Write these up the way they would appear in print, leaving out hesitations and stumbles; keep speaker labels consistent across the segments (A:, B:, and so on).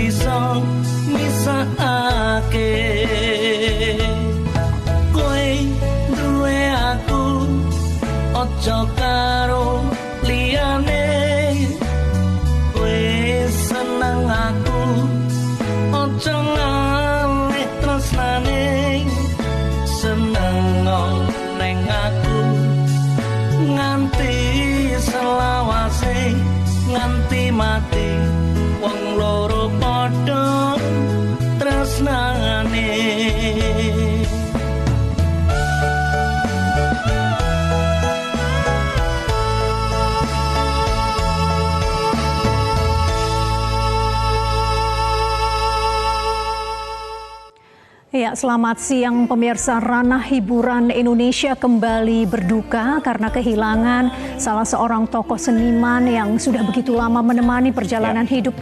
A: bisa misahake. Kowe duwe aku ojo karo liyane. Kowe seneng aku ojo ngalih tresnane. Seneng neng aku nganti selawase nganti mati wong loro padha tresnane.
B: Ya, selamat siang pemirsa. Ranah hiburan Indonesia kembali berduka karena kehilangan salah seorang tokoh seniman yang sudah begitu lama menemani perjalanan hidup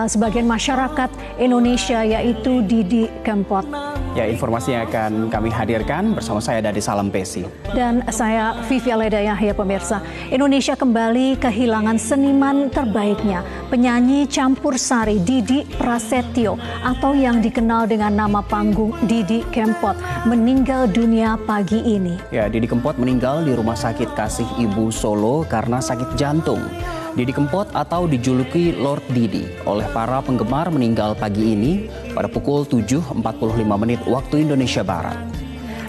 B: sebagian masyarakat Indonesia, yaitu Didi Kempot.
C: Ya, informasi yang akan kami hadirkan bersama saya dari Salam Pesi.
B: Dan saya Vivi Aledayah, ya pemirsa. Indonesia kembali kehilangan seniman terbaiknya, penyanyi campur sari Didi Prasetyo atau yang dikenal dengan nama panggung Didi Kempot meninggal dunia pagi ini.
C: Ya, Didi Kempot meninggal di Rumah Sakit Kasih Ibu Solo karena sakit jantung. Didi Kempot atau dijuluki Lord Didi oleh para penggemar meninggal pagi ini pada pukul 7.45 waktu Indonesia Barat.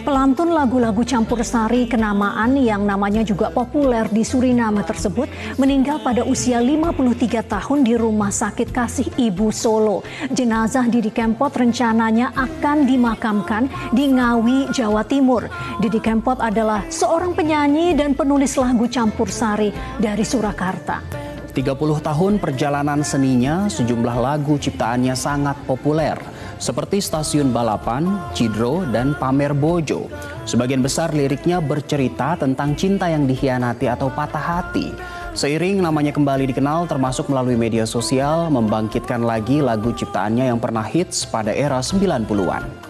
B: Pelantun lagu-lagu campur sari kenamaan yang namanya juga populer di Suriname tersebut meninggal pada usia 53 tahun di Rumah Sakit Kasih Ibu Solo. Jenazah Didi Kempot rencananya akan dimakamkan di Ngawi, Jawa Timur. Didi Kempot adalah seorang penyanyi dan penulis lagu campur sari dari Surakarta.
C: 30 tahun perjalanan seninya, sejumlah lagu ciptaannya sangat populer, seperti Stasiun Balapan, Cidro, dan Pamer Bojo. Sebagian besar liriknya bercerita tentang cinta yang dikhianati atau patah hati. Seiring namanya kembali dikenal termasuk melalui media sosial, membangkitkan lagi lagu ciptaannya yang pernah hits pada era 90-an.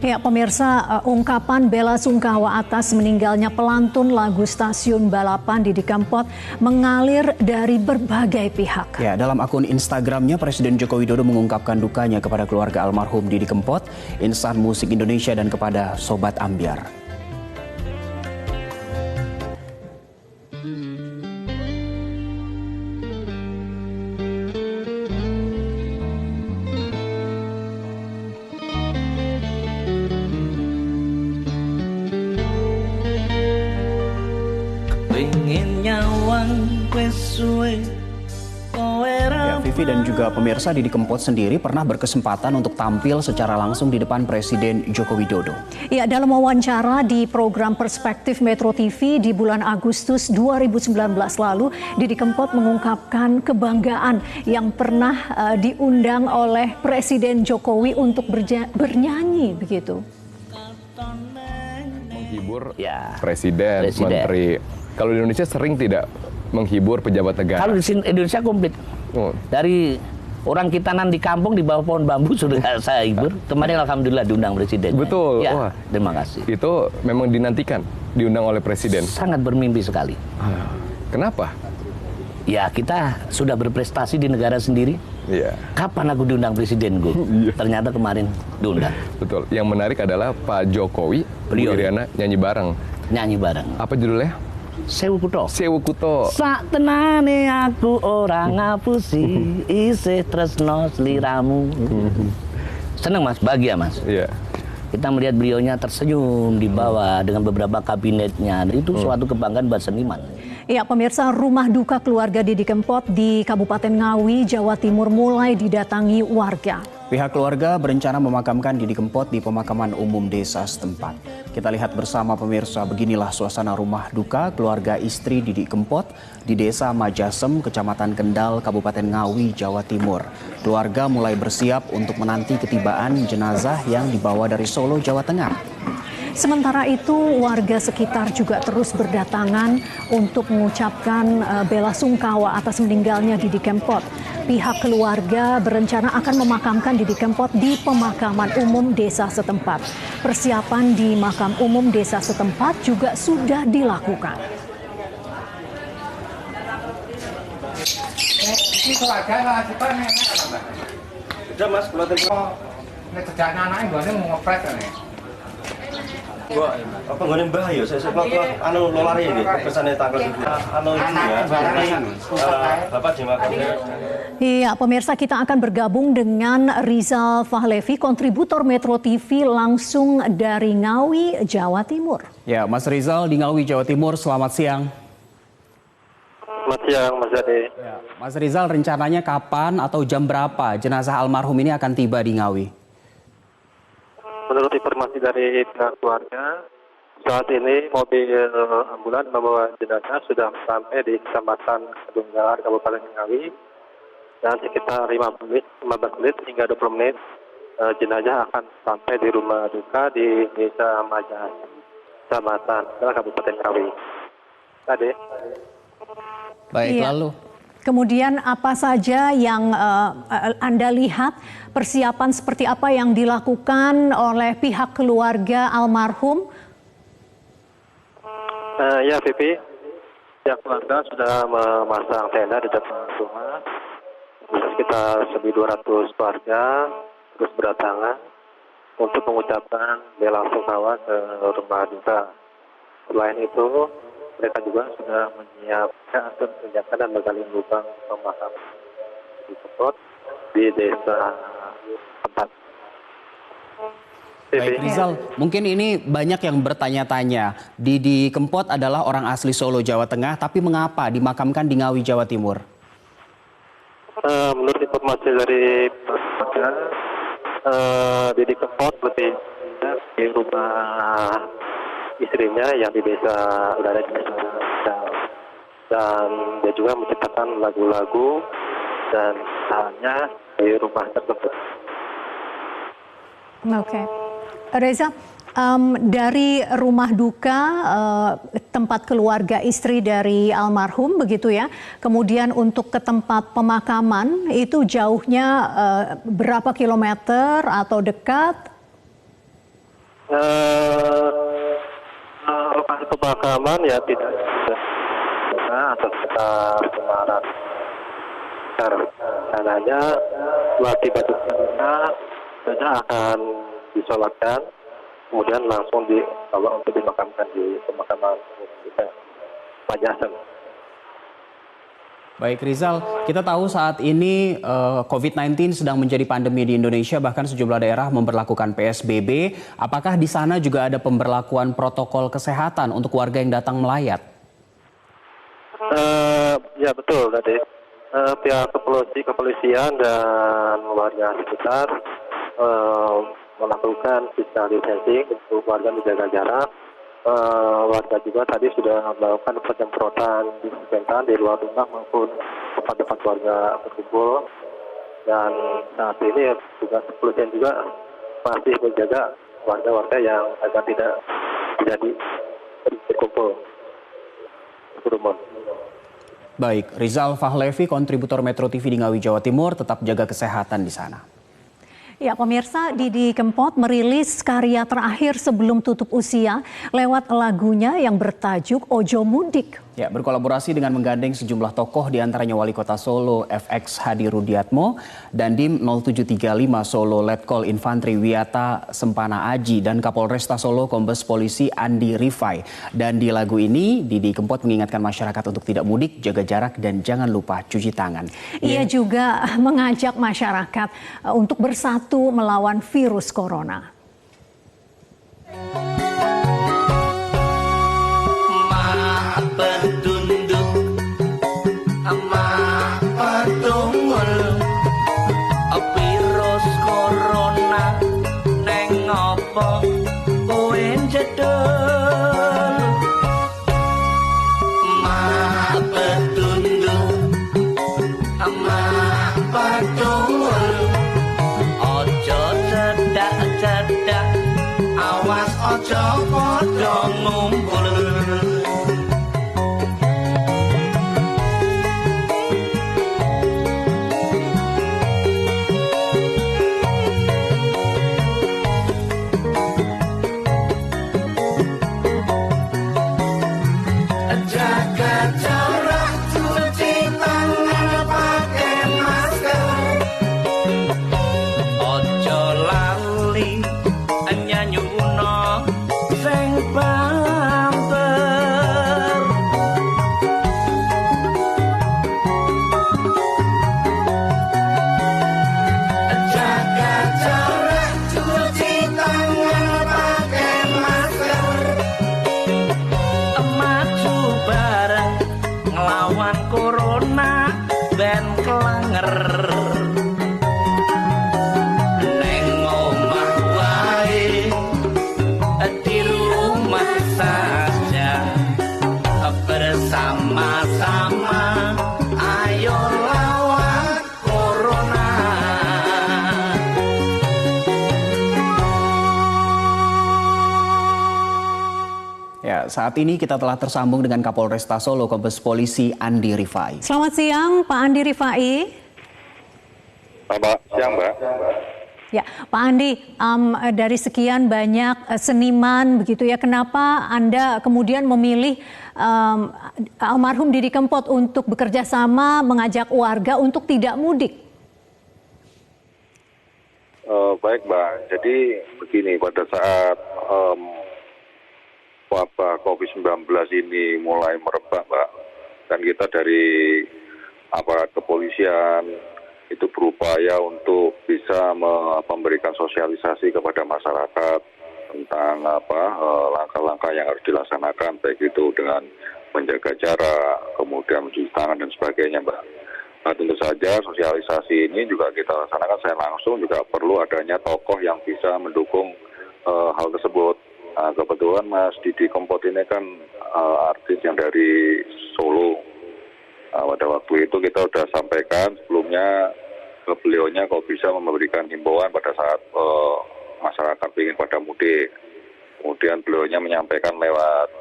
B: Ya pemirsa, ungkapan bela sungkawa atas meninggalnya pelantun lagu Stasiun Balapan Didi Kempot mengalir dari berbagai pihak.
C: Ya, dalam akun Instagramnya Presiden Joko Widodo mengungkapkan dukanya kepada keluarga almarhum Didi Kempot, insan musik Indonesia, dan kepada Sobat Ambyar. Ya, Vivi dan juga pemirsa, Didi Kempot sendiri pernah berkesempatan untuk tampil secara langsung di depan Presiden Joko Widodo.
B: Ya, dalam wawancara di program Perspektif Metro TV di bulan Agustus 2019 lalu, Didi Kempot mengungkapkan kebanggaan yang pernah diundang oleh Presiden Jokowi untuk bernyanyi begitu.
D: Menghibur presiden, menteri. Kalau di Indonesia sering tidak menghibur pejabat negara.
E: Kalau di Indonesia komplit. Dari orang kitanan di kampung di bawah pohon bambu sudah saya hibur. Kemarin alhamdulillah diundang presiden.
D: Betul.
E: Ya,
D: wah,
E: terima kasih.
D: Itu memang dinantikan, diundang oleh presiden.
E: Sangat bermimpi sekali.
D: Kenapa?
E: Ya, kita sudah berprestasi di negara sendiri.
D: Iya.
E: Kapan aku diundang presiden gue? Ternyata kemarin diundang.
D: Betul. Yang menarik adalah Pak Jokowi, Bu Iriana nyanyi bareng.
E: Nyanyi bareng.
D: Apa judulnya?
E: Sewu Kuto.
D: Sewu Kuto.
E: Sak tenane aku orang ngapusi isih tresno sliramu. Senang Mas, bahagia Mas.
D: Iya.
E: Kita melihat beliaunya tersenyum di bawah dengan beberapa kabinetnya. Itu suatu kebanggaan buat seniman.
B: Ya pemirsa, rumah duka keluarga Didi Kempot di Kabupaten Ngawi, Jawa Timur mulai didatangi warga.
C: Pihak keluarga berencana memakamkan Didi Kempot di pemakaman umum desa setempat. Kita lihat bersama pemirsa, beginilah suasana rumah duka keluarga istri Didi Kempot di desa Majasem, Kecamatan Kendal, Kabupaten Ngawi, Jawa Timur. Keluarga mulai bersiap untuk menanti ketibaan jenazah yang dibawa dari Solo, Jawa Tengah.
B: Sementara itu, warga sekitar juga terus berdatangan untuk mengucapkan bela sungkawa atas meninggalnya Didi Kempot. Pihak keluarga berencana akan memakamkan Didi Kempot di pemakaman umum desa setempat. Persiapan di makam umum desa setempat juga sudah dilakukan.
F: Ini keluarga wajibnya nih.
G: Udah Mas, keluar dari.
F: Nek kerjaan anaknya gue mau ngepret nih.
G: Gua apa nggak bahaya? Saya sebab anu lolari ini kesannya tanggal anu itu ya. Bapak dimakamnya.
B: Iya, pemirsa, kita akan bergabung dengan Rizal Fahlevi, kontributor Metro TV langsung dari Ngawi, Jawa Timur.
C: Ya, Mas Rizal di Ngawi, Jawa Timur, selamat siang.
G: Selamat siang, Mas Ade.
C: Ya, Mas Rizal, rencananya kapan atau jam berapa jenazah almarhum ini akan tiba di Ngawi?
G: Menurut informasi dari pihak keluarga, saat ini mobil ambulan membawa jenazah sudah sampai di Kecamatan Kedunggalar, Kabupaten Ngawi. Dan sekitar 15 menit hingga 20 menit jenazah akan sampai di rumah duka di Desa Majah, Kecamatan Kabupaten Ngawi. Tadi.
C: Baik,
B: iya.
C: Lalu.
B: Kemudian apa saja yang Anda lihat, persiapan seperti apa yang dilakukan oleh pihak keluarga almarhum?
G: Ya, Vivi, pihak keluarga sudah memasang tenda di depan rumah. Sekitar 1.200 keluarga terus berdatangan untuk mengucapkan bela sungkawa ke rumah duka. Selain itu, mereka juga sudah menyiapkan kegiatan dan menggali lubang pemakaman di Kempot di desa tempat.
C: Baik, Rizal, mungkin ini banyak yang bertanya-tanya. Didi Kempot adalah orang asli Solo, Jawa Tengah, tapi mengapa dimakamkan di Ngawi, Jawa Timur?
G: Menurut informasi dari keluarga, Didi Kempot lebih di rumah istrinya yang di desa berada di desa dan dia juga menciptakan lagu-lagu dan hanya di rumah tersebut.
B: Oke, Reza, dari rumah duka tempat keluarga istri dari almarhum begitu ya, kemudian untuk ke tempat pemakaman itu jauhnya berapa kilometer atau dekat?
G: Lokasi pemakaman ya tidak atau sekitar Semarang. Karenanya setelah tiba di sana, jenazah akan disolatkan, kemudian langsung dibawa untuk dimakamkan di pemakaman Majasem.
C: Baik, Rizal, kita tahu saat ini COVID-19 sedang menjadi pandemi di Indonesia, bahkan sejumlah daerah memberlakukan PSBB. Apakah di sana juga ada pemberlakuan protokol kesehatan untuk warga yang datang melayat?
G: Ya betul tadi. Pihak kepolisian dan warga sekitar melakukan physical distancing untuk warga menjaga jarak. Warga juga tadi sudah melakukan penyemprotan disinfektan di luar rumah maupun tempat-tempat warga berkumpul, dan saat ini juga kepolisian juga masih menjaga warga-warga yang agar tidak berkumpul berkerumun.
C: Baik, Rizal Fahlevi, kontributor Metro TV di Ngawi, Jawa Timur, tetap jaga kesehatan di sana.
B: Ya, pemirsa, Didi Kempot merilis karya terakhir sebelum tutup usia lewat lagunya yang bertajuk Ojo Mudik.
C: Ya, berkolaborasi dengan menggandeng sejumlah tokoh diantaranya Wali Kota Solo FX Hadi Rudiatmo, Dandim 0735 Solo Letkol Infantri Wiyata Sempana Aji, dan Kapolresta Solo Kombes Polisi Andi Rifai. Dan di lagu ini Didi Kempot mengingatkan masyarakat untuk tidak mudik, jaga jarak, dan jangan lupa cuci tangan.
B: Ia juga mengajak masyarakat untuk bersatu melawan virus corona.
A: Bertunduk sama petungul virus corona neng opo kowe jedul ma bertunduk sama petungul ojo cedak-cedak awas ojo podo ngumpul. banter. Jaga jarak, cuci tangan pakai masker. Maju bareng ngelawan corona ben kelanger. Neng omah wae di rumah saja bersama-sama ayo lawan corona.
C: Ya, saat ini kita telah tersambung dengan Kapolresta Solo, Kombes Polisi Andi Rifai.
B: Selamat siang, Pak Andi Rifai.
G: Selamat siang, Mbak.
B: Ya, Pak Andi, dari sekian banyak seniman begitu ya, kenapa Anda kemudian memilih almarhum Didi Kempot untuk bekerja sama mengajak warga untuk tidak mudik?
G: Baik, Mbak. Jadi begini, pada saat wabah COVID-19 ini mulai merebak, Mbak, dan kita dari aparat kepolisian itu berupaya untuk bisa memberikan sosialisasi kepada masyarakat tentang langkah-langkah yang harus dilaksanakan, baik itu dengan menjaga jarak, kemudian mencuci tangan dan sebagainya, Mbak. Nah, tentu saja sosialisasi ini juga kita laksanakan saya langsung juga perlu adanya tokoh yang bisa mendukung hal tersebut. Nah, kebetulan Mas Didi Kempot ini kan artis yang dari Solo. Pada waktu itu kita sudah sampaikan sebelumnya ke beliaunya kok bisa memberikan himbauan pada saat masyarakat ingin pada mudik. Kemudian beliaunya menyampaikan lewat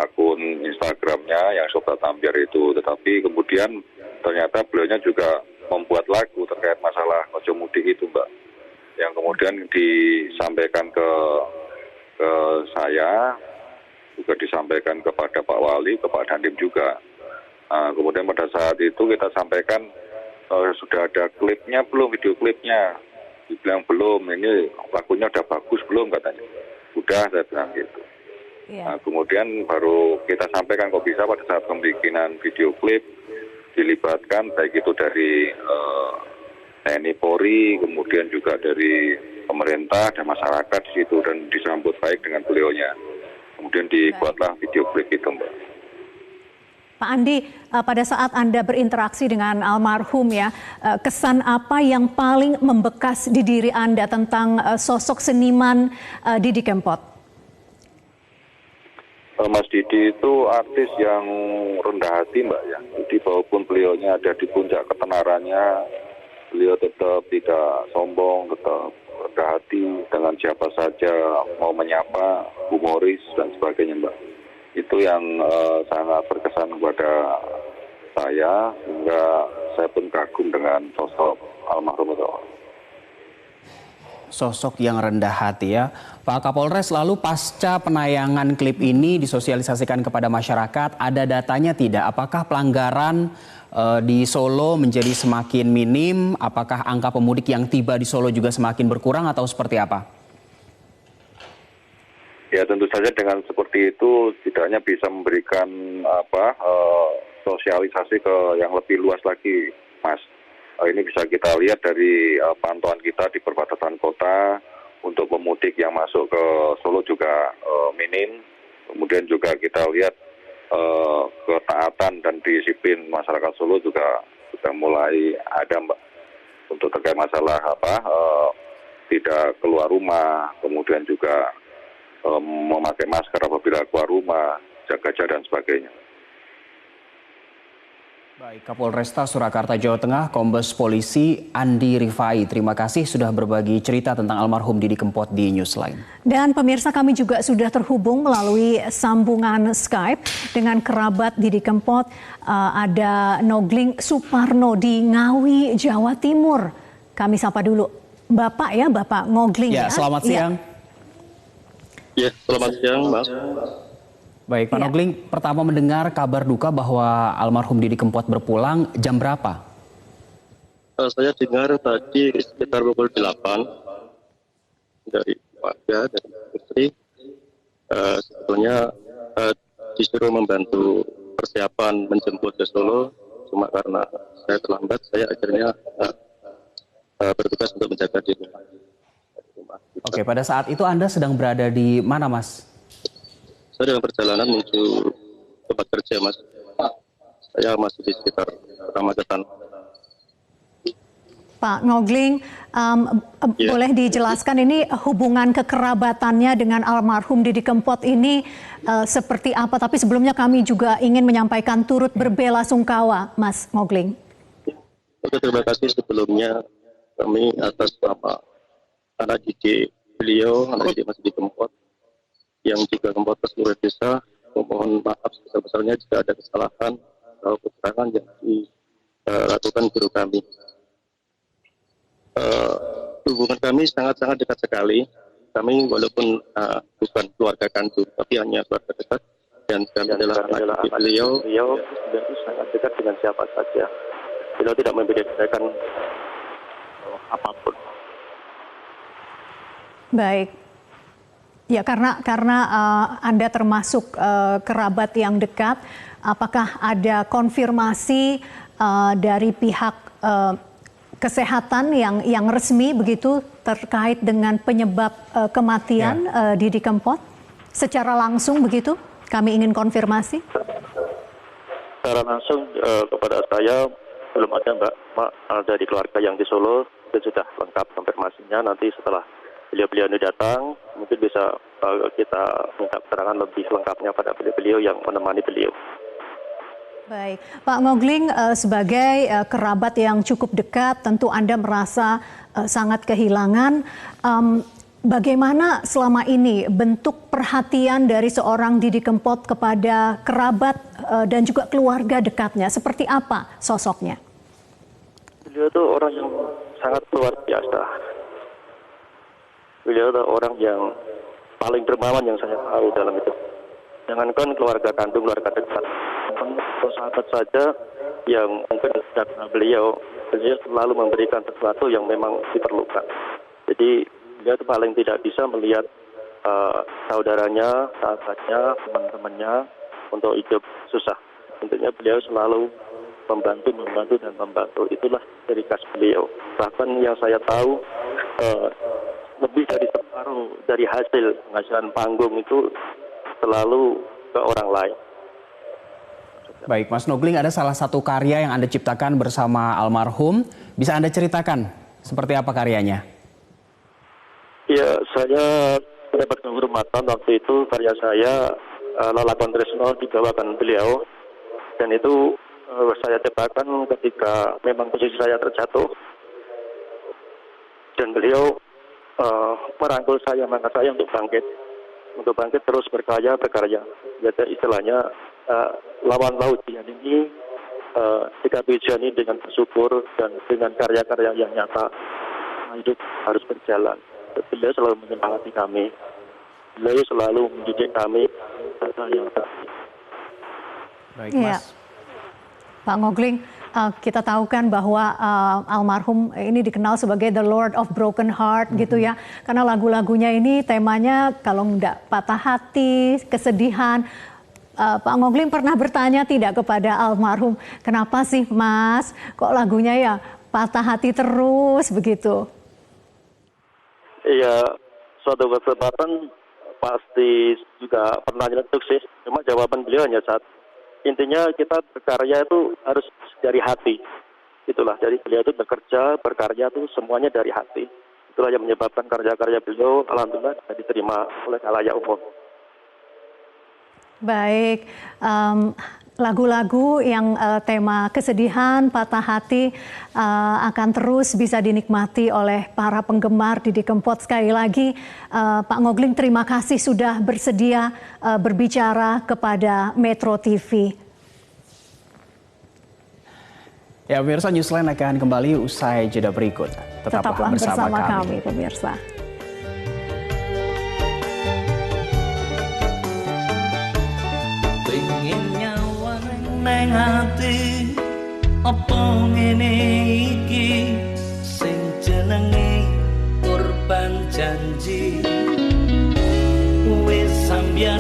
G: akun Instagramnya yang Sobat Ambiar itu. Tetapi kemudian ternyata beliaunya juga membuat lagu terkait masalah ojo mudik itu, Mbak. Yang kemudian disampaikan ke saya, juga disampaikan kepada Pak Wali, ke Pak Dandim juga. Kemudian pada saat itu kita sampaikan sudah ada klipnya belum, video klipnya. Dibilang belum, ini lagunya udah bagus belum katanya. Udah, saya bilang gitu. Nah, kemudian baru kita sampaikan kok bisa pada saat pembikinan video klip dilibatkan baik itu dari TNI Polri, kemudian juga dari pemerintah dan masyarakat di situ dan disambut baik dengan beliaunya. Kemudian dibuatlah video klip itu, Mbak.
B: Pak Andi, pada saat Anda berinteraksi dengan almarhum ya, kesan apa yang paling membekas di diri Anda tentang sosok seniman Didi Kempot?
G: Mas Didi itu artis yang rendah hati, Mbak ya. Jadi walaupun beliaunya ada di puncak ketenarannya, beliau tetap tidak sombong, tetap rendah hati dengan siapa saja, mau menyapa, humoris dan sebagainya, Mbak. Itu yang sangat berkesan kepada saya, sehingga saya pun kagum dengan sosok almarhum itu.
C: Sosok yang rendah hati ya. Pak Kapolres, lalu pasca penayangan klip ini disosialisasikan kepada masyarakat, ada datanya tidak? Apakah pelanggaran di Solo menjadi semakin minim? Apakah angka pemudik yang tiba di Solo juga semakin berkurang atau seperti apa?
G: Ya tentu saja dengan seperti itu setidaknya bisa memberikan sosialisasi ke yang lebih luas lagi, Mas. Ini bisa kita lihat dari pantauan kita di perbatasan kota untuk pemudik yang masuk ke Solo juga minim. Kemudian juga kita lihat ketaatan dan disiplin masyarakat Solo juga sudah mulai ada, Mbak. Untuk terkait masalah tidak keluar rumah, kemudian juga memakai masker apabila keluar rumah, jaga jarak dan sebagainya.
C: Baik, Kapolresta Surakarta, Jawa Tengah, Kombes Polisi Andi Rifai. Terima kasih sudah berbagi cerita tentang almarhum Didi Kempot di Newsline. Dan pemirsa, kami juga sudah terhubung melalui sambungan Skype dengan kerabat Didi Kempot. Ada Nogling Suparno di Ngawi, Jawa Timur. Kami sapa dulu. Bapak ya, Bapak Ngogling ya. Selamat siang.
H: Ya, selamat siang, Mas.
C: Baik, Pak Nogling, pertama mendengar kabar duka bahwa almarhum Didi Kempot berpulang jam berapa?
H: Saya dengar tadi sekitar pukul 8 dari keluarga dan istri. sebetulnya disuruh membantu persiapan menjemput ke Solo, cuma karena saya terlambat, saya akhirnya bertugas untuk menjaga di rumah.
C: Oke, pada saat itu Anda sedang berada di mana, Mas?
H: Saya dalam perjalanan menuju tempat kerja, Mas. Saya masih di sekitar Kecamatan.
B: Pak Ngogling, boleh dijelaskan ini hubungan kekerabatannya dengan almarhum Didi Kempot ini seperti apa? Tapi sebelumnya kami juga ingin menyampaikan turut berbelasungkawa, Mas Ngogling.
H: Oke, terima kasih sebelumnya kami atas nama anak didik beliau, anak didik Mas Didi Kempot, yang juga Kempot ke seluruh desa, memohon maaf sebesar-besarnya jika ada kesalahan atau kekurangan yang dilakukan guru kami. Hubungan kami sangat-sangat dekat sekali. Kami walaupun bukan keluarga kandung, tapi hanya keluarga dekat, dan kami adalah anak beliau. Beliau sangat dekat dengan siapa saja. Beliau tidak membedakan apapun.
B: Baik. Ya, karena Anda termasuk kerabat yang dekat, apakah ada konfirmasi dari pihak kesehatan yang resmi begitu terkait dengan penyebab kematian Didi Kempot secara langsung begitu? Kami ingin konfirmasi.
H: Secara langsung kepada saya belum ada, Mbak. Dari keluarga yang di Solo itu sudah lengkap konfirmasinya. Nanti setelah beliau ini datang, mungkin bisa kita minta keterangan lebih lengkapnya pada beliau yang menemani beliau.
B: Baik, Pak Ngogling, sebagai kerabat yang cukup dekat, tentu Anda merasa sangat kehilangan. Bagaimana selama ini bentuk perhatian dari seorang Didi Kempot kepada kerabat dan juga keluarga dekatnya? Seperti apa sosoknya?
H: Beliau itu orang yang sangat luar biasa. Beliau itu orang yang paling dermawan yang saya tahu dalam itu. Jangankan keluarga kandung, keluarga dekat, sahabat saja yang mungkin beliau selalu memberikan sesuatu yang memang diperlukan. Jadi beliau itu paling tidak bisa melihat saudaranya, sahabatnya, teman-temannya untuk hidup susah. Intinya beliau selalu membantu. Itulah ciri khas beliau. Bahkan yang saya tahu lebih dari separuh dari hasil penghasilan panggung itu selalu ke orang lain.
C: Baik, Mas Ngogling, ada salah satu karya yang Anda ciptakan bersama almarhum. Bisa Anda ceritakan seperti apa karyanya?
H: Ya, saya mendapat kehormatan waktu itu karya saya Lalagon Tresno dibawakan beliau, dan itu saya ciptakan ketika memang posisi saya terjatuh, dan beliau merangkul saya, mengangkat saya untuk bangkit terus berkarya. Jadi istilahnya lawan laut ini sikapi ini dengan bersyukur dan dengan karya-karya yang nyata. Hidup harus berjalan. Beliau selalu menyemangati kami. Beliau selalu mendidik kami yang terbaik.
C: Baik, Mas.
B: Ya. Pak Ngogling, kita tahu kan bahwa almarhum ini dikenal sebagai The Lord of Broken Heart gitu ya. Karena lagu-lagunya ini temanya kalau enggak patah hati, kesedihan. Pak Ngogling pernah bertanya tidak kepada almarhum, kenapa sih Mas kok lagunya ya patah hati terus begitu?
H: Iya, suatu kesempatan pasti juga pernah nyelentuk sih. Cuma jawaban beliau hanya satu. Intinya kita berkarya itu harus dari hati. Itulah, jadi beliau itu berkarya itu semuanya dari hati. Itulah yang menyebabkan karya-karya beliau alhamdulillah bisa diterima oleh khalayak umum.
B: Baik, lagu-lagu yang tema kesedihan, patah hati akan terus bisa dinikmati oleh para penggemar Didi Kempot. Sekali lagi, Pak Ngogling, terima kasih sudah bersedia berbicara kepada Metro TV.
C: Ya, pemirsa, Newsline akan kembali usai jeda berikut. Tetaplah bersama kami,
B: pemirsa.
A: Neng hati apa ngene iki sing jenenge korban janji wis sampeyan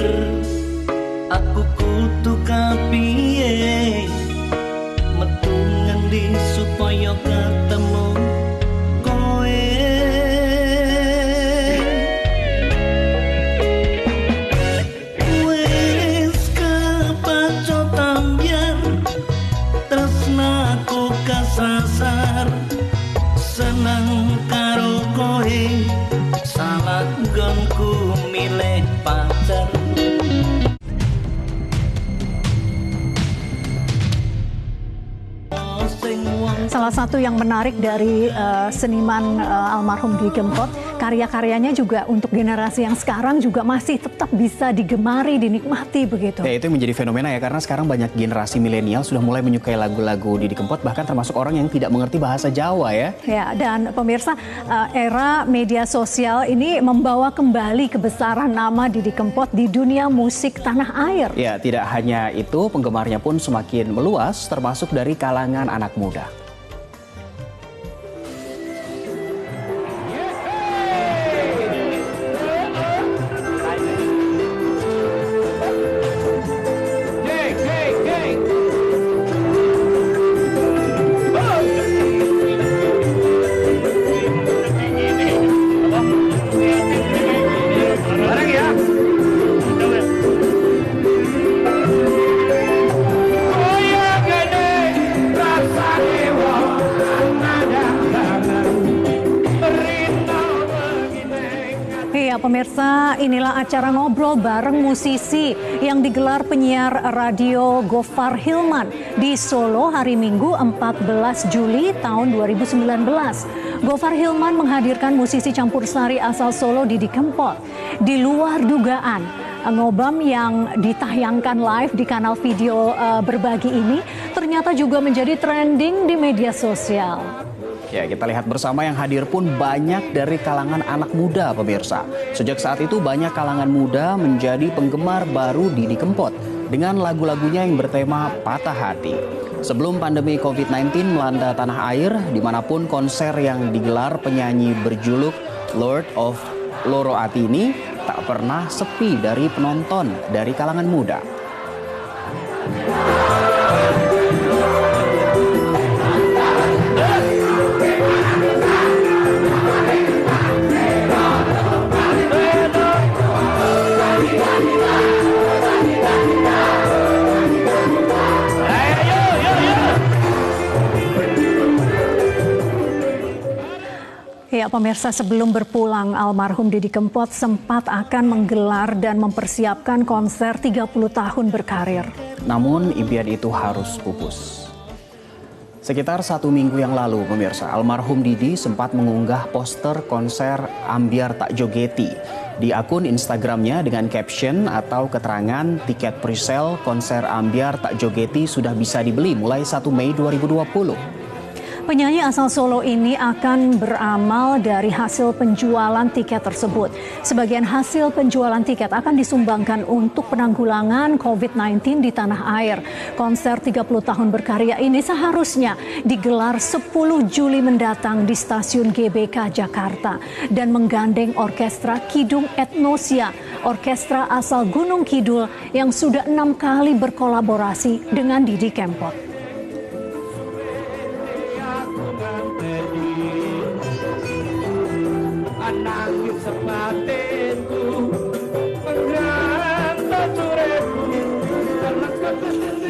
B: salah satu yang menarik dari seniman almarhum Didi Kempot, karya-karyanya juga untuk generasi yang sekarang juga masih tetap bisa digemari, dinikmati begitu.
C: Ya, itu yang menjadi fenomena ya, karena sekarang banyak generasi milenial sudah mulai menyukai lagu-lagu Didi Kempot, bahkan termasuk orang yang tidak mengerti bahasa Jawa ya.
B: Ya, dan pemirsa, era media sosial ini membawa kembali kebesaran nama Didi Kempot di dunia musik tanah air.
C: Ya, tidak hanya itu, penggemarnya pun semakin meluas, termasuk dari kalangan anak muda.
B: Ya pemirsa, inilah acara ngobrol bareng musisi yang digelar penyiar radio Gofar Hilman di Solo hari Minggu 14 Juli tahun 2019. Gofar Hilman menghadirkan musisi campursari asal Solo Didi Kempot. Di luar dugaan, ngobam yang ditayangkan live di kanal video berbagi ini ternyata juga menjadi trending di media sosial.
C: Ya, kita lihat bersama yang hadir pun banyak dari kalangan anak muda pemirsa. Sejak saat itu banyak kalangan muda menjadi penggemar baru Didi Kempot dengan lagu-lagunya yang bertema patah hati. Sebelum pandemi COVID-19 melanda tanah air, dimanapun konser yang digelar penyanyi berjuluk Lord of Loro Ati ini tak pernah sepi dari penonton dari kalangan muda.
B: Ya pemirsa, sebelum berpulang almarhum Didi Kempot sempat akan menggelar dan mempersiapkan konser 30 tahun berkarir.
C: Namun impian itu harus pupus. Sekitar 1 minggu yang lalu pemirsa, almarhum Didi sempat mengunggah poster konser Ambiar Tak Jogeti di akun Instagramnya dengan caption atau keterangan tiket presale konser Ambiar Tak Jogeti sudah bisa dibeli mulai 1 Mei 2020.
B: Penyanyi asal Solo ini akan beramal dari hasil penjualan tiket tersebut. Sebagian hasil penjualan tiket akan disumbangkan untuk penanggulangan COVID-19 di tanah air. Konser 30 tahun berkarya ini seharusnya digelar 10 Juli mendatang di stasiun GBK Jakarta dan menggandeng orkestra Kidung Etnosia, orkestra asal Gunung Kidul yang sudah 6 kali berkolaborasi dengan Didi Kempot.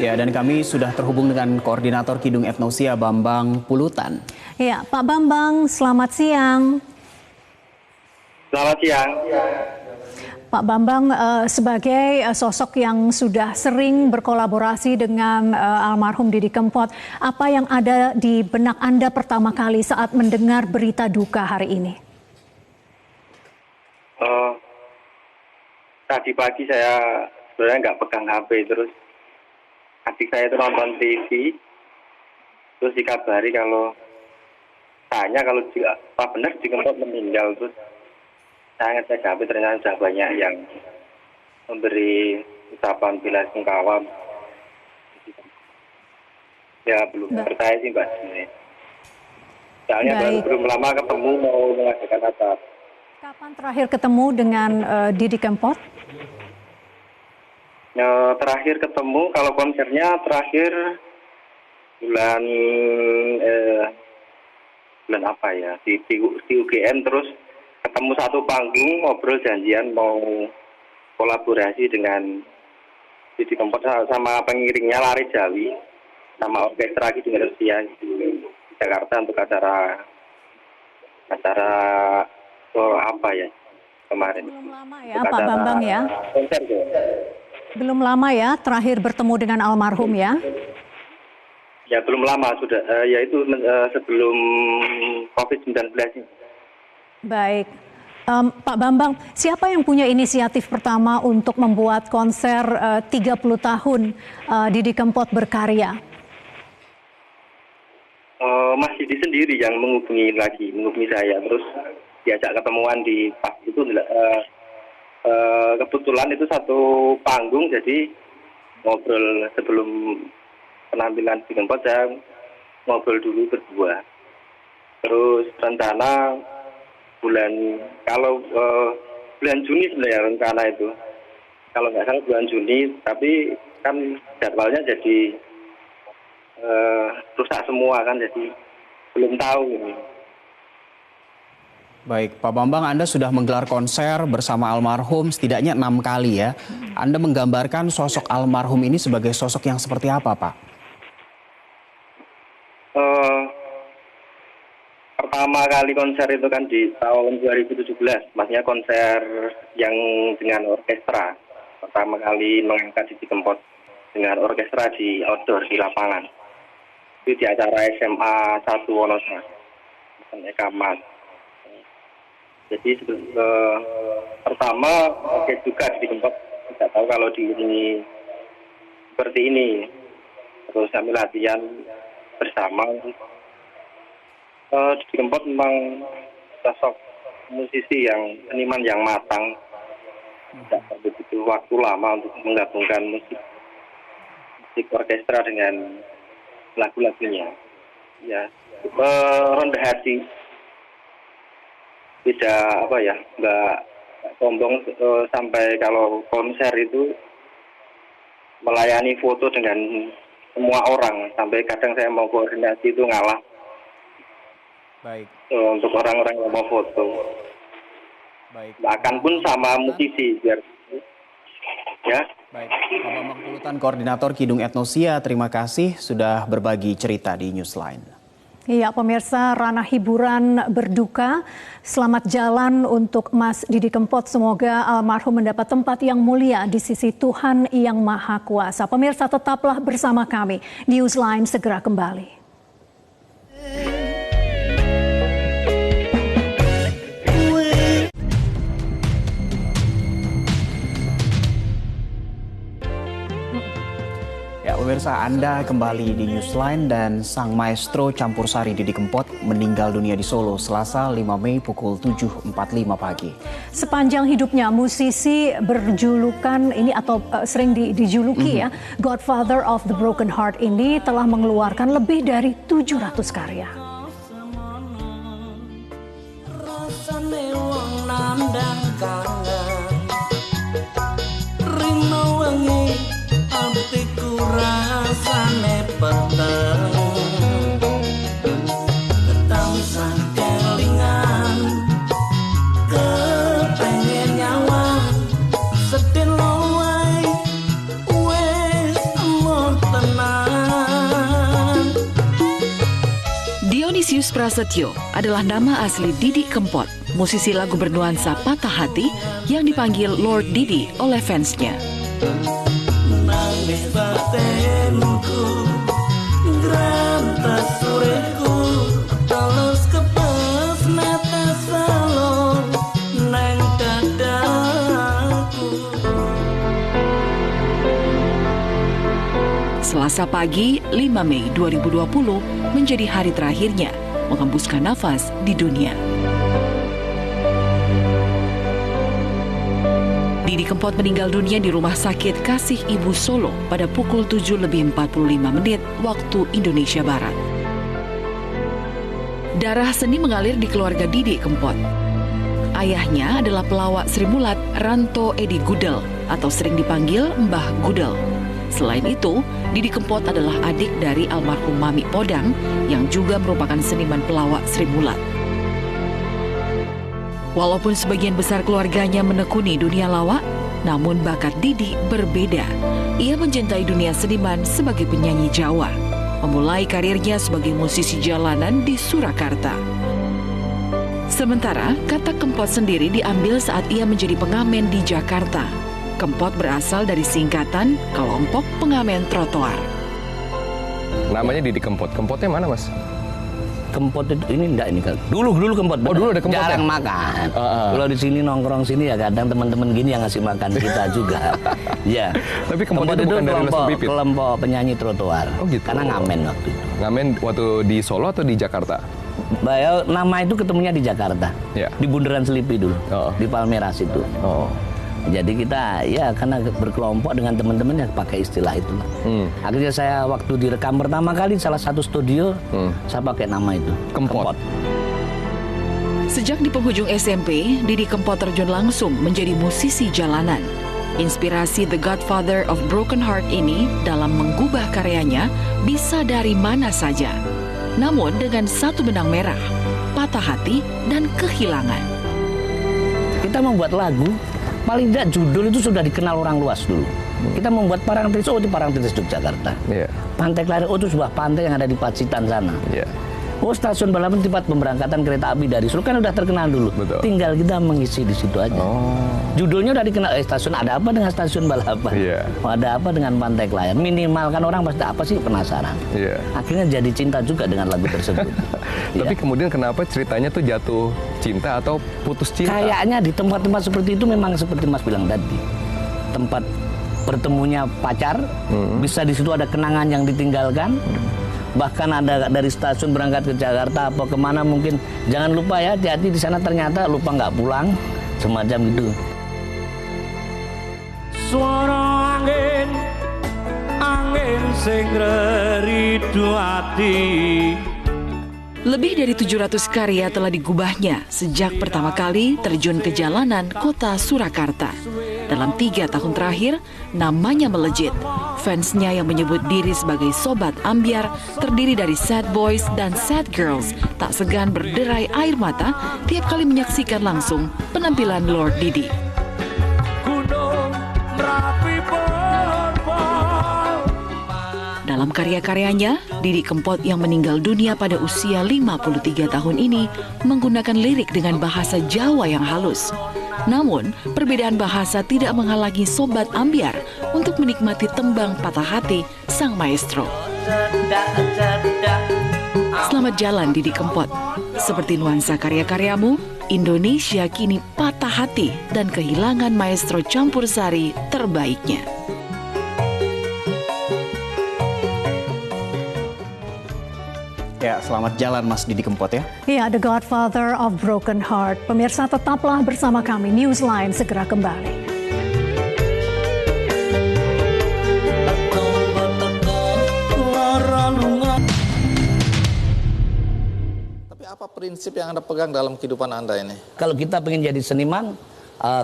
C: Ya, dan kami sudah terhubung dengan Koordinator Kidung Etnosia Bambang Pulutan.
B: Ya, Pak Bambang, selamat siang.
H: Selamat siang.
B: Pak Bambang, sebagai sosok yang sudah sering berkolaborasi dengan almarhum Didi Kempot, apa yang ada di benak Anda pertama kali saat mendengar berita duka hari ini?
H: Tadi pagi saya sebenarnya nggak pegang HP, terus adik saya itu nonton TV, terus dikabari kalau benar Didi Kempot meninggal, terus saya ngecek HP ternyata sudah banyak yang memberi ucapan bela sungkawa. Ya belum percaya sih Mbak. Soalnya belum lama ketemu mau mengadakan acara.
B: Kapan terakhir ketemu dengan Didi Kempot?
H: Terakhir ketemu, kalau konsernya terakhir bulan apa ya, di UGM, terus ketemu satu panggung, ngobrol janjian mau kolaborasi dengan Didi Kempot sama pengiringnya Lari Jawi sama orkestra Kidung Etnosia di Jakarta untuk acara apa ya kemarin.
B: Belum lama ya Pak Bambang ya?
H: Konser tuh.
B: Belum lama ya terakhir bertemu dengan almarhum ya?
H: Ya belum lama sudah, yaitu sebelum COVID-19 ini.
B: Baik. Pak Bambang, siapa yang punya inisiatif pertama untuk membuat konser 30 tahun Didi Kempot berkarya?
H: Mas Didi sendiri yang menghubungi saya, terus diajak ketemuan di pas itu. Kebetulan itu satu panggung, jadi ngobrol sebelum penampilan Didi Kempot, saya ngobrol dulu berdua. Terus rencana bulan Juni sebenarnya rencana itu. Kalau nggak salah bulan Juni, tapi kan jadwalnya jadi rusak semua kan, jadi belum tahu ini.
C: Baik, Pak Bambang, Anda sudah menggelar konser bersama almarhum setidaknya 6 kali ya. Anda menggambarkan sosok almarhum ini sebagai sosok yang seperti apa, Pak?
H: Pertama kali konser itu kan di tahun 2017, maksudnya konser yang dengan orkestra. Pertama kali mengangkat Didi Kempot dengan orkestra di outdoor, di lapangan. Itu di acara SMA 1 Wonosari, Kamat. Jadi pertama juga Didi Kempot tidak tahu kalau di ini seperti ini. Terus kami latihan bersama. Didi Kempot memang sosok musisi seniman yang matang. Tidak begitu waktu lama untuk menggabungkan musik orkestra dengan lagu-lagunya. Ya, rendah hati. Tidak nggak sombong sampai kalau konser itu melayani foto dengan semua orang. Sampai kadang saya mau koordinasi itu ngalah.
C: Baik.
H: Untuk orang-orang yang mau foto.
C: Baik.
H: Bahkan pun sama musisi biar ya.
C: Baik, Pak Bambang Pulutan, Koordinator Kidung Etnosia, terima kasih sudah berbagi cerita di Newsline.
B: Iya, pemirsa, ranah hiburan berduka. Selamat jalan untuk Mas Didi Kempot. Semoga almarhum mendapat tempat yang mulia di sisi Tuhan Yang Maha Kuasa. Pemirsa, tetaplah bersama kami. Newsline segera kembali.
C: Pemirsa, Anda kembali di Newsline dan sang maestro campursari Didi Kempot meninggal dunia di Solo Selasa 5 Mei pukul 7.45 pagi. Sepanjang hidupnya musisi berjulukan ini atau sering dijuluki ya Godfather of the Broken Heart ini telah mengeluarkan lebih dari 700 karya.
A: Rasane peteng ketausan kelingan kepengen nyawang sedih lowai wes emoh tenang.
I: Dionysius Prasetyo adalah nama asli Didi Kempot, musisi lagu bernuansa patah hati yang dipanggil Lord Didi oleh fansnya.
A: Nangis batinku, grantas sureku, tulus kepes netes salon nang dadaku.
I: Selasa pagi, 5 Mei 2020 menjadi hari terakhirnya menghembuskan nafas di dunia. Didi Kempot meninggal dunia di Rumah Sakit Kasih Ibu Solo pada pukul 7.45 waktu Indonesia Barat. Darah seni mengalir di keluarga Didi Kempot. Ayahnya adalah pelawak Sri Mulat Ranto Edi Gudel atau sering dipanggil Mbah Gudel. Selain itu, Didi Kempot adalah adik dari almarhum Mami Podang yang juga merupakan seniman pelawak Sri Mulat. Walaupun sebagian besar keluarganya menekuni dunia lawak, namun bakat Didi berbeda. Ia mencintai dunia seniman sebagai penyanyi Jawa, memulai karirnya sebagai musisi jalanan di Surakarta. Sementara, kata Kempot sendiri diambil saat ia menjadi pengamen di Jakarta. Kempot berasal dari singkatan Kelompok Pengamen Trotoar.
D: Namanya Didi Kempot. Kempotnya mana, Mas?
E: Kempot itu ini enggak ini kan. Dulu kempot.
D: Oh, dulu ada kempot.
E: Jarang
D: ya?
E: makan. Kalau di sini nongkrong sini ya kadang teman-teman gini yang ngasih makan kita juga. Ya.
D: Tapi kempot itu bukan dari Lester Pipit.
E: Kelompok penyanyi trotoar.
D: Oh gitu.
E: Karena ngamen waktu itu.
D: Ngamen waktu di Solo atau di Jakarta?
E: Nama itu ketemunya di Jakarta.
D: Ya.
E: Di Bundaran Selipi dulu. Di Palmeras itu. Jadi kita ya karena berkelompok dengan teman-teman ya pakai istilah itu. Akhirnya saya waktu direkam pertama kali salah satu studio saya pakai nama itu Kempot.
I: Sejak di penghujung SMP, Didi Kempot terjun langsung menjadi musisi jalanan. Inspirasi The Godfather of Broken Heart ini dalam menggubah karyanya bisa dari mana saja. Namun dengan satu benang merah, patah hati dan kehilangan.
E: Kita membuat lagu paling tidak judul itu sudah dikenal orang luas dulu. Kita membuat Parangtritis, itu Parangtritis Yogyakarta. Pantai Klair, itu sebuah pantai yang ada di Pacitan sana. Stasiun Balapan tempat pemberangkatan kereta api dari Solo kan udah terkenal dulu.
D: Betul.
E: Tinggal kita mengisi di situ aja. Judulnya udah dikenal. Stasiun ada apa dengan Stasiun Balapan? Ada apa dengan Pantai Klair? Minimal kan orang pasti apa sih penasaran. Akhirnya jadi cinta juga dengan lagu tersebut.
D: Tapi kemudian kenapa ceritanya tuh jatuh cinta atau putus cinta?
E: Kayaknya di tempat-tempat seperti itu memang seperti Mas bilang tadi. Tempat bertemunya pacar, bisa di situ ada kenangan yang ditinggalkan. Bahkan ada dari stasiun berangkat ke Jakarta apa kemana mungkin jangan lupa ya hati-hati di sana ternyata lupa nggak pulang semacam itu.
A: Suara angin sing ridu ati.
I: Lebih dari 700 karya telah digubahnya sejak pertama kali terjun ke jalanan kota Surakarta. Dalam 3 tahun terakhir, namanya melejit. Fansnya yang menyebut diri sebagai Sobat Ambyar terdiri dari sad boys dan sad girls tak segan berderai air mata tiap kali menyaksikan langsung penampilan Lord Didi. Dalam karya-karyanya, Didi Kempot yang meninggal dunia pada usia 53 tahun ini menggunakan lirik dengan bahasa Jawa yang halus. Namun, perbedaan bahasa tidak menghalangi Sobat Ambyar untuk menikmati tembang patah hati sang maestro. Selamat jalan Didi Kempot. Seperti nuansa karya-karyamu, Indonesia kini patah hati dan kehilangan maestro campur sari terbaiknya.
C: Ya, selamat jalan Mas Didi Kempot ya.
B: Ya, The Godfather of Broken Heart. Pemirsa, tetaplah bersama kami. Newsline segera kembali.
J: Tapi apa prinsip yang Anda pegang dalam kehidupan Anda ini?
E: Kalau kita pengen jadi seniman,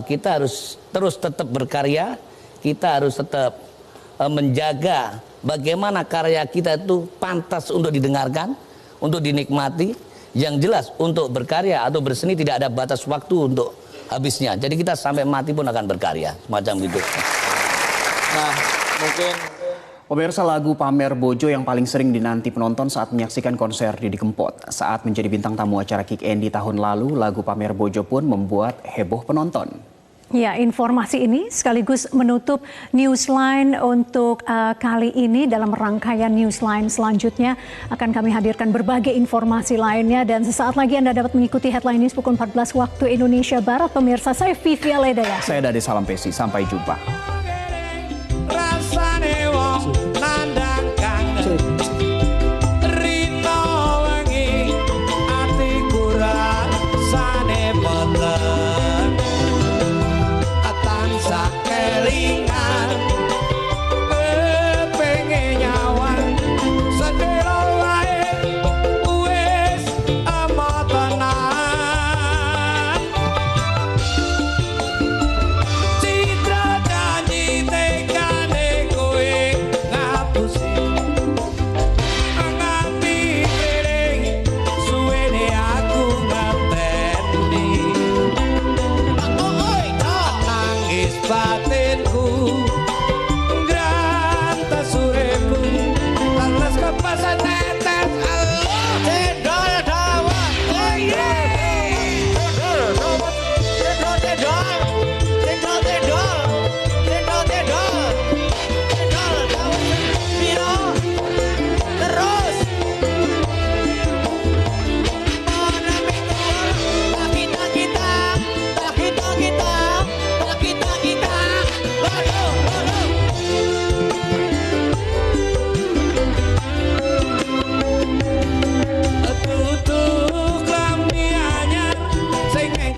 E: kita harus terus tetap berkarya. Kita harus tetap menjaga bagaimana karya kita itu pantas untuk didengarkan, untuk dinikmati. Yang jelas untuk berkarya atau berseni tidak ada batas waktu untuk habisnya. Jadi kita sampai mati pun akan berkarya, semacam itu.
J: Nah, mungkin
C: pemirsa, lagu Pamer Bojo yang paling sering dinanti penonton saat menyaksikan konser Didi Kempot. Saat menjadi bintang tamu acara Kick Andy tahun lalu, lagu Pamer Bojo pun membuat heboh penonton.
B: Ya, informasi ini sekaligus menutup Newsline untuk kali ini. Dalam rangkaian Newsline selanjutnya akan kami hadirkan berbagai informasi lainnya. Dan sesaat lagi Anda dapat mengikuti Headline News pukul 14 waktu Indonesia Barat. Pemirsa, saya Vivi Aledaya.
C: Saya Dade Salampesi, sampai jumpa.